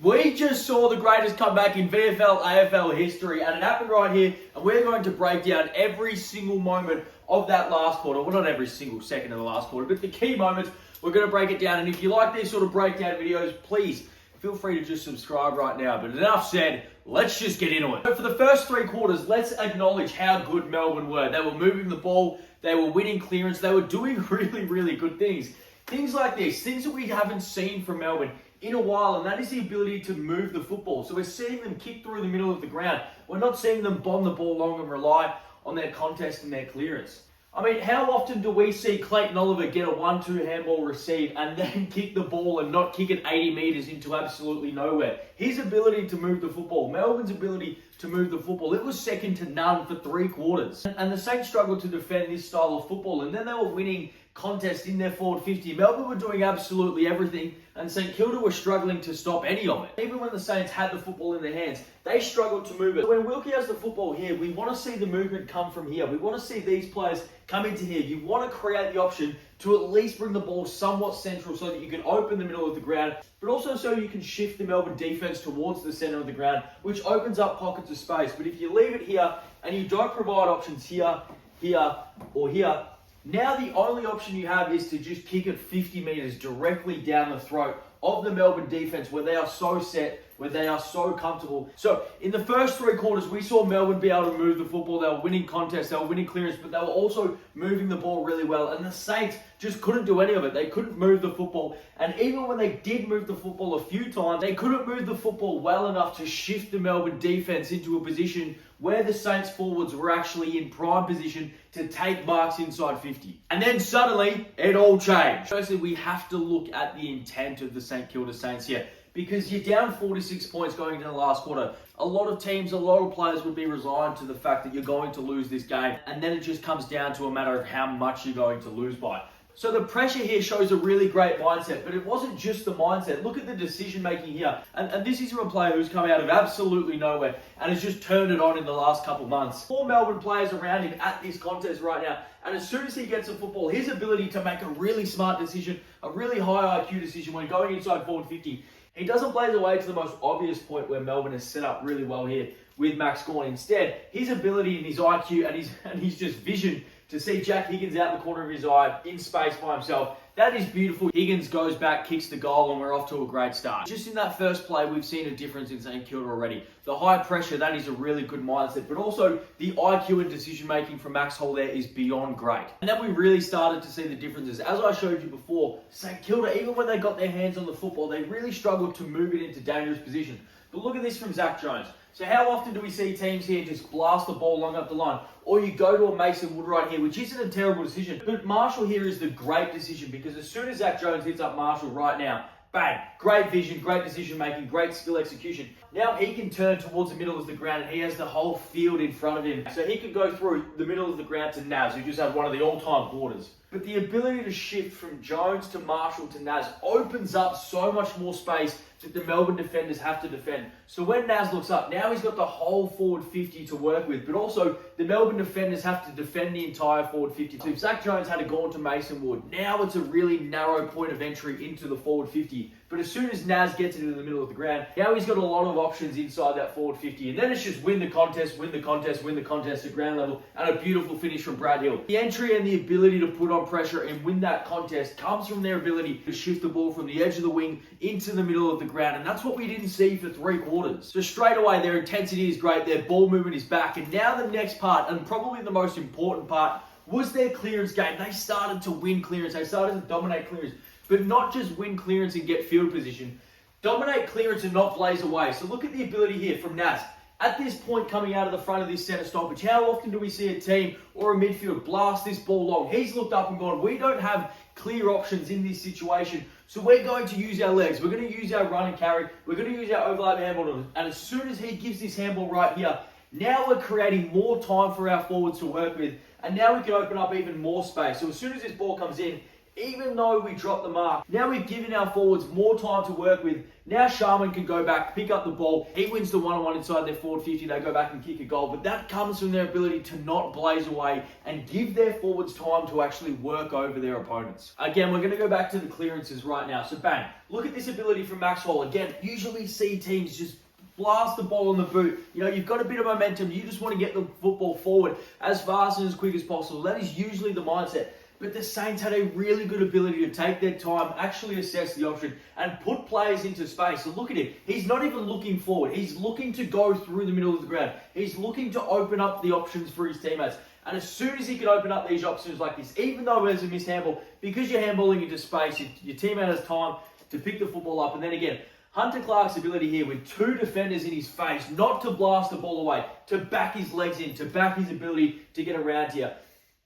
We just saw the greatest comeback in VFL, AFL history, and it happened right here, and we're going to break down every single moment of that last quarter. Well, not every single second of the last quarter, but the key moments. We're going to break it down, and if you like these sort of breakdown videos, please feel free to just subscribe right now. But enough said, let's just get into it. So for the first three quarters, let's acknowledge how good Melbourne were. They were moving the ball, they were winning clearance, they were doing really, really good things. Things like this, things that we haven't seen from Melbourne in a while, and that is the ability to move the football. So we're seeing them kick through the middle of the ground. We're not seeing them bomb the ball long and rely on their contest and their clearance. I mean, how often do we see Clayton Oliver get a 1-2 handball receive and then kick the ball and not kick it 80 metres into absolutely nowhere? His ability to move the football, Melbourne's ability to move the football, it was second to none for three quarters. And the Saints struggled to defend this style of football, and then they were winning contests in their forward 50. Melbourne were doing absolutely everything, and St Kilda were struggling to stop any of it. Even when the Saints had the football in their hands, they struggled to move it. When Wilkie has the football here, we want to see the movement come from here. We want to see these players come into here. You want to create the option to at least bring the ball somewhat central so that you can open the middle of the ground, but also so you can shift the Melbourne defense towards the center of the ground, which opens up pockets of space. But if you leave it here and you don't provide options here, here, or here, now the only option you have is to just kick it 50 metres directly down the throat of the Melbourne defence, where they are so set, where they are so comfortable. So in the first three quarters, we saw Melbourne be able to move the football. They were winning contests, they were winning clearance, but they were also moving the ball really well. And the Saints just couldn't do any of it. They couldn't move the football. And even when they did move the football a few times, they couldn't move the football well enough to shift the Melbourne defence into a position where the Saints forwards were actually in prime position to take marks inside 50. And then suddenly, it all changed. Firstly, we have to look at the intent of the St Kilda Saints here, because you're down 46 points going into the last quarter. A lot of teams, a lot of players would be resigned to the fact that you're going to lose this game, and then it just comes down to a matter of how much you're going to lose by. So the pressure here shows a really great mindset, but it wasn't just the mindset. Look at the decision making here. And this is from a player who's come out of absolutely nowhere and has just turned it on in the last couple months. 4 Melbourne players around him at this contest right now. And as soon as he gets the football, his ability to make a really smart decision, a really high IQ decision when going inside forward 50, he doesn't blaze away to the most obvious point where Melbourne is set up really well here with Max Gawn. Instead, his ability and his IQ and his just vision to see Jack Higgins out in the corner of his eye in space by himself, that is beautiful. Higgins goes back, kicks the goal, and we're off to a great start. Just in that first play, we've seen a difference in St Kilda already. The high pressure, that is a really good mindset, but also the IQ and decision making from Max Hall there is beyond great. And then we really started to see the differences. As I showed you before, St Kilda, even when they got their hands on the football, they really struggled to move it into dangerous position. But look at this from Zach Jones. So how often do we see teams here just blast the ball long up the line? Or you go to a Mason Wood right here, which isn't a terrible decision. But Marshall here is the great decision, because as soon as Zach Jones hits up Marshall right now, bang, great vision, great decision making, great skill execution. Now he can turn towards the middle of the ground and he has the whole field in front of him. So he could go through the middle of the ground to Naz, who just had one of the all-time quarters. But the ability to shift from Jones to Marshall to Naz opens up so much more space that the Melbourne defenders have to defend. So when Naz looks up, now he's got the whole forward 50 to work with, but also the Melbourne defenders have to defend the entire forward 50. So if Zach Jones had gone to Mason Wood, now it's a really narrow point of entry into the forward 50. But as soon as Naz gets into the middle of the ground, now he's got a lot of options inside that forward 50. And then it's just win the contest, win the contest, win the contest at ground level, and a beautiful finish from Brad Hill. The entry and the ability to put on pressure and win that contest comes from their ability to shift the ball from the edge of the wing into the middle of the ground. And that's what we didn't see for three quarters. So straight away, their intensity is great, their ball movement is back. And now the next part, and probably the most important part, was their clearance game. They started to win clearance. They started to dominate clearance. But not just win clearance and get field position. Dominate clearance and not blaze away. So look at the ability here from Naz. At this point coming out of the front of this centre stoppage, how often do we see a team or a midfield blast this ball long? He's looked up and gone, we don't have clear options in this situation, so we're going to use our legs. We're going to use our run and carry. We're going to use our overlap handball. And as soon as he gives this handball right here, now we're creating more time for our forwards to work with. And now we can open up even more space. So as soon as this ball comes in, even though we dropped the mark, now we've given our forwards more time to work with. Now Sharman can go back, pick up the ball. He wins the one-on-one inside their forward 50. They go back and kick a goal. But that comes from their ability to not blaze away and give their forwards time to actually work over their opponents. Again, we're going to go back to the clearances right now. So bang, look at this ability from Maxwell. Again, usually see teams just blast the ball on the boot. You know, you've got a bit of momentum. You just want to get the football forward as fast and as quick as possible. That is usually the mindset. But the Saints had a really good ability to take their time, actually assess the option, and put players into space. So look at him. He's not even looking forward. He's looking to go through the middle of the ground. He's looking to open up the options for his teammates. And as soon as he can open up these options like this, even though there's a missed handball, because you're handballing into space, your teammate has time to pick the football up. And then again, Hunter Clark's ability here with two defenders in his face, not to blast the ball away, to back his legs in, to back his ability to get around here.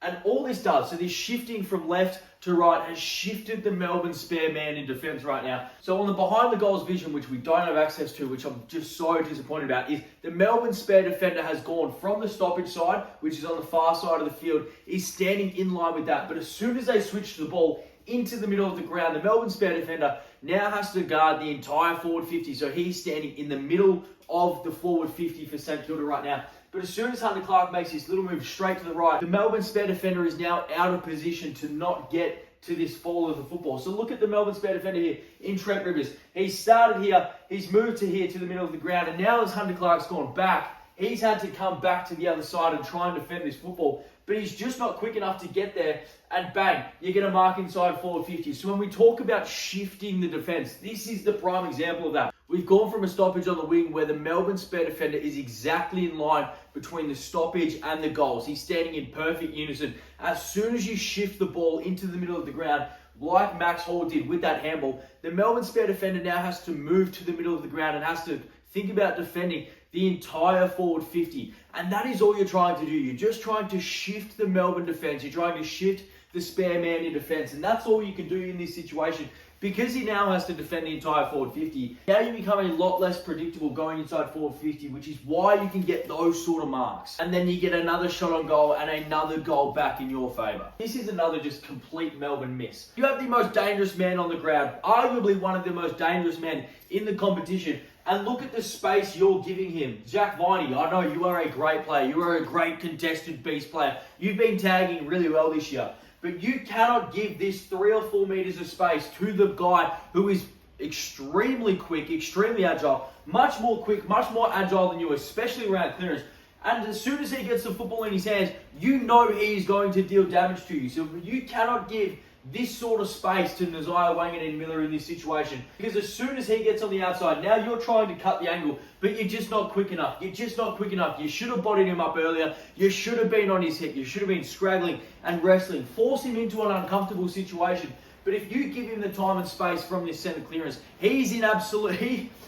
And all this does, so this shifting from left to right has shifted the Melbourne spare man in defence right now. So on the behind the goals vision, which we don't have access to, which I'm just so disappointed about, is the Melbourne spare defender has gone from the stoppage side, which is on the far side of the field, is standing in line with that. But as soon as they switch the ball into the middle of the ground, the Melbourne spare defender now has to guard the entire forward 50. So he's standing in the middle of the forward 50 for St Kilda right now. But as soon as Hunter Clark makes this little move straight to the right, the Melbourne spare defender is now out of position to not get to this fall of the football. So look at the Melbourne spare defender here in Trent Rivers. He started here, he's moved to here to the middle of the ground, and now as Hunter Clark's gone back, he's had to come back to the other side and try and defend this football. But he's just not quick enough to get there, and bang, you get a mark inside forward 50. So when we talk about shifting the defence, this is the prime example of that. We've gone from a stoppage on the wing where the Melbourne spare defender is exactly in line between the stoppage and the goals. He's standing in perfect unison. As soon as you shift the ball into the middle of the ground, like Max Hall did with that handball, the Melbourne spare defender now has to move to the middle of the ground and has to think about defending the entire forward 50. And that is all you're trying to do. You're just trying to shift the Melbourne defence. You're trying to shift the spare man in defence. And that's all you can do in this situation. Because he now has to defend the entire forward 50, now you become a lot less predictable going inside forward 50, which is why you can get those sort of marks. And then you get another shot on goal and another goal back in your favour. This is another just complete Melbourne miss. You have the most dangerous man on the ground, arguably one of the most dangerous men in the competition, and look at the space you're giving him. Jack Viney, I know you are a great player. You are a great contested beast player. You've been tagging really well this year. But you cannot give this 3 or 4 metres of space to the guy who is extremely quick, extremely agile, much more quick, much more agile than you, especially around clearance. And as soon as he gets the football in his hands, you know he is going to deal damage to you. So you cannot give this sort of space to Nazaya Wangan Miller in this situation. Because as soon as he gets on the outside, now you're trying to cut the angle, but you're just not quick enough. You're just not quick enough. You should have bodied him up earlier. You should have been on his hip. You should have been scraggling and wrestling. Force him into an uncomfortable situation. But if you give him the time and space from this centre clearance, he's in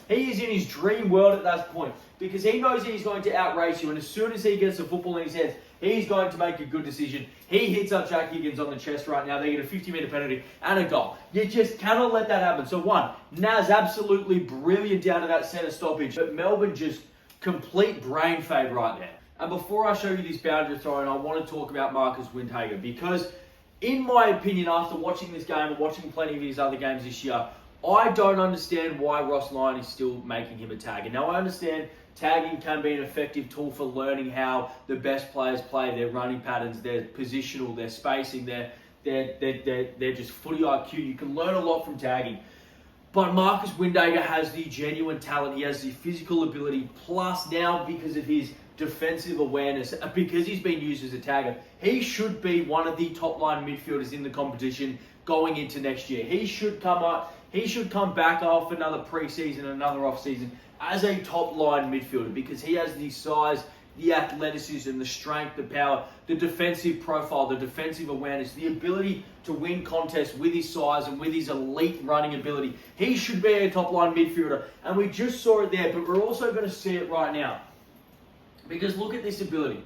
he is in his dream world at that point. Because he knows he's going to outrace you. And as soon as he gets the football in his hands, he's going to make a good decision. He hits up Jack Higgins on the chest right now. They get a 50-metre penalty and a goal. You just cannot let that happen. So one, Naz absolutely brilliant down to that centre stoppage. But Melbourne just complete brain fade right there. And before I show you this boundary throw, I want to talk about Marcus Windhager. Because in my opinion, after watching this game and watching plenty of his other games this year, I don't understand why Ross Lyon is still making him a tagger. Now I understand tagging can be an effective tool for learning how the best players play, their running patterns, their positional, their spacing, their just footy IQ. You can learn a lot from tagging. But Marcus Windhager has the genuine talent. He has the physical ability. Plus now, because of his defensive awareness, because he's been used as a tagger, he should be one of the top line midfielders in the competition going into next year. He should come up. He should come back off another pre-season, another off-season as a top-line midfielder because he has the size, the athleticism, the strength, the power, the defensive profile, the defensive awareness, the ability to win contests with his size and with his elite running ability. He should be a top-line midfielder, and we just saw it there, but we're also going to see it right now because look at this ability.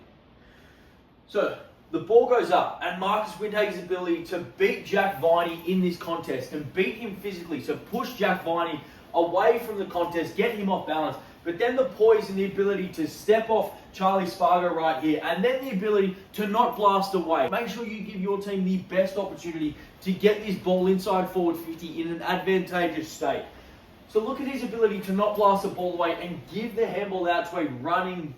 So the ball goes up, and Marcus Windhager's ability to beat Jack Viney in this contest and beat him physically, so push Jack Viney away from the contest, get him off balance. But then the poise and the ability to step off Charlie Spargo right here, and then the ability to not blast away. Make sure you give your team the best opportunity to get this ball inside forward 50 in an advantageous state. So look at his ability to not blast the ball away and give the handball out to a running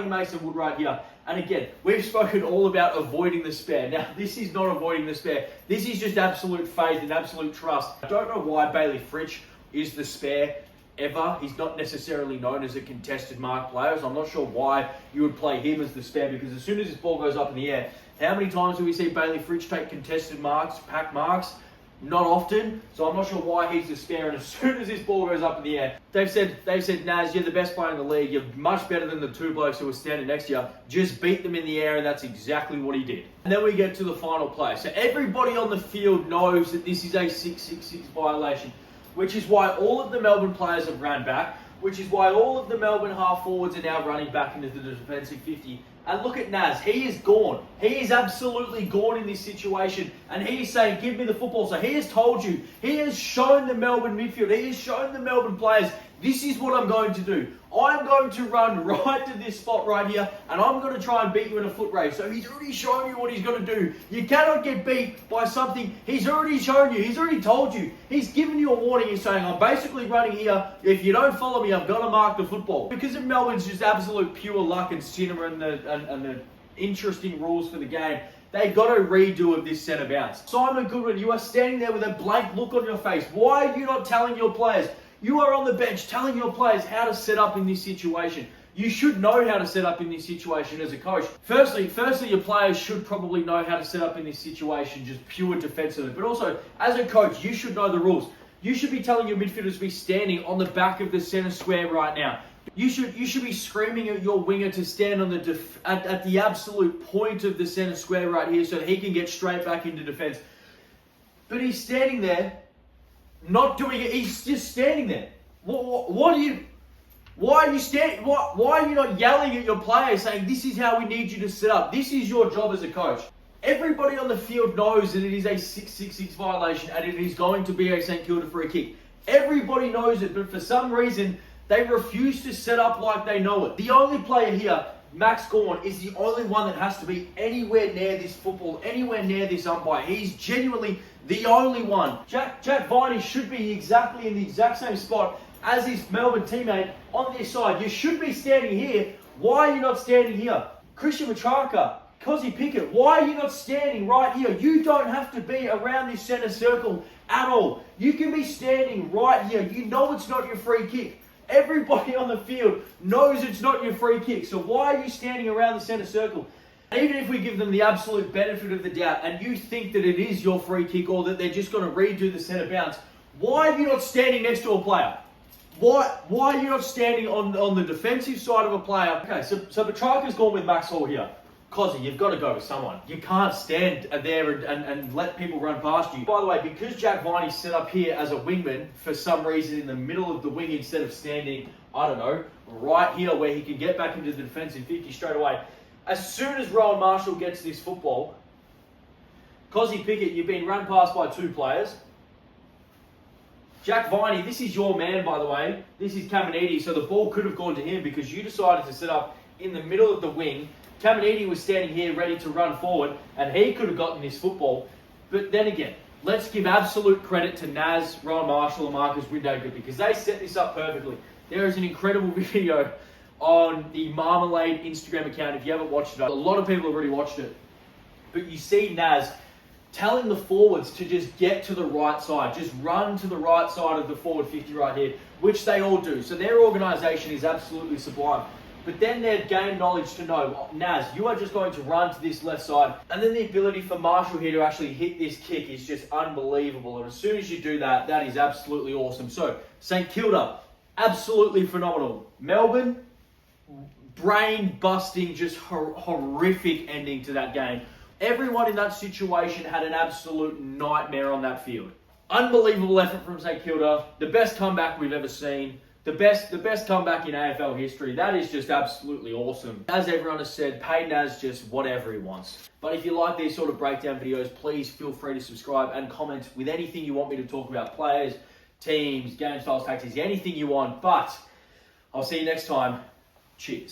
Mason Wood right here. And again, we've spoken all about avoiding the spare. Now, this is not avoiding the spare. This is just absolute faith and absolute trust. I don't know why Bailey Fritsch is the spare ever. He's not necessarily known as a contested mark player, so I'm not sure why you would play him as the spare, because as soon as this ball goes up in the air, how many times do we see Bailey Fritsch take contested marks, pack marks? Not often, so I'm not sure why he's the spare. And as soon as this ball goes up in the air, they've said, Naz, you're the best player in the league. You're much better than the two blokes who were standing next to you. Just beat them in the air, and that's exactly what he did. And then we get to the final play. So everybody on the field knows that this is a 666 violation, which is why all of the Melbourne players have ran back, which is why all of the Melbourne half forwards are now running back into the defensive 50. And look at Naz, he is gone. He is absolutely gone in this situation. And he is saying, give me the football. So he has told you, he has shown the Melbourne midfield, he has shown the Melbourne players, this is what I'm going to do. I'm going to run right to this spot right here, and I'm going to try and beat you in a foot race. So he's already shown you what he's going to do. You cannot get beat by something he's already shown you. He's already told you. He's given you a warning. He's saying, I'm basically running here. If you don't follow me, I'm going to mark the football. Because of Melbourne's just absolute pure luck and cinema and the interesting rules for the game, they got a redo of this centre bounce. Simon Goodwin, you are standing there with a blank look on your face. Why are you not telling your players? You are on the bench telling your players how to set up in this situation. You should know how to set up in this situation as a coach. Firstly, your players should probably know how to set up in this situation, just pure defensively. But also, as a coach, you should know the rules. You should be telling your midfielders to be standing on the back of the centre square right now. You should be screaming at your winger to stand on at the absolute point of the centre square right here so that he can get straight back into defence. But he's standing there, not doing it. He's just standing there. Why are you not yelling at your players saying, this is how we need you to set up? This is your job as a coach. Everybody on the field knows that it is a 666 violation and it is going to be a St Kilda free kick. Everybody knows it, but for some reason, they refuse to set up like they know it. The only player here, Max Gawn, is the only one that has to be anywhere near this football, anywhere near this umpire. He's genuinely the only one. Jack Viney should be exactly in the exact same spot as his Melbourne teammate on this side. You should be standing here. Why are you not standing here? Christian Petrarca, Cozzy Pickett, why are you not standing right here? You don't have to be around this centre circle at all. You can be standing right here. You know it's not your free kick. Everybody on the field knows it's not your free kick. So why are you standing around the centre circle? Even if we give them the absolute benefit of the doubt and you think that it is your free kick or that they're just going to redo the centre bounce, why are you not standing next to a player? Why are you not standing on the defensive side of a player? Okay, so Petrarca's gone with Max Hall here. Cozzy, you've got to go with someone. You can't stand there and let people run past you. By the way, because Jack Viney's set up here as a wingman for some reason in the middle of the wing instead of standing, I don't know, right here where he can get back into the defensive 50 straight away. As soon as Rowan Marshall gets this football, Cozzy Pickett, you've been run past by two players. Jack Viney, this is your man, by the way. This is Caminiti, so the ball could have gone to him because you decided to set up in the middle of the wing. Caminiti was standing here ready to run forward, and he could have gotten this football. But then again, let's give absolute credit to Naz, Rowan Marshall, and Marcus Windager because they set this up perfectly. There is an incredible video on the Marmalade Instagram account if you haven't watched it. A lot of people have already watched it. But you see Naz telling the forwards to just get to the right side. Just run to the right side of the forward 50 right here, which they all do. So their organisation is absolutely sublime. But then they've gained knowledge to know, Naz, you are just going to run to this left side. And then the ability for Marshall here to actually hit this kick is just unbelievable. And as soon as you do that, that is absolutely awesome. So, St Kilda, absolutely phenomenal. Melbourne, brain-busting, just horrific ending to that game. Everyone in that situation had an absolute nightmare on that field. Unbelievable effort from St Kilda. The best comeback we've ever seen. The best comeback in AFL history. That is just absolutely awesome. As everyone has said, pay Naz just whatever he wants. But if you like these sort of breakdown videos, please feel free to subscribe and comment with anything you want me to talk about. Players, teams, game styles, tactics, anything you want. But I'll see you next time. Cheers.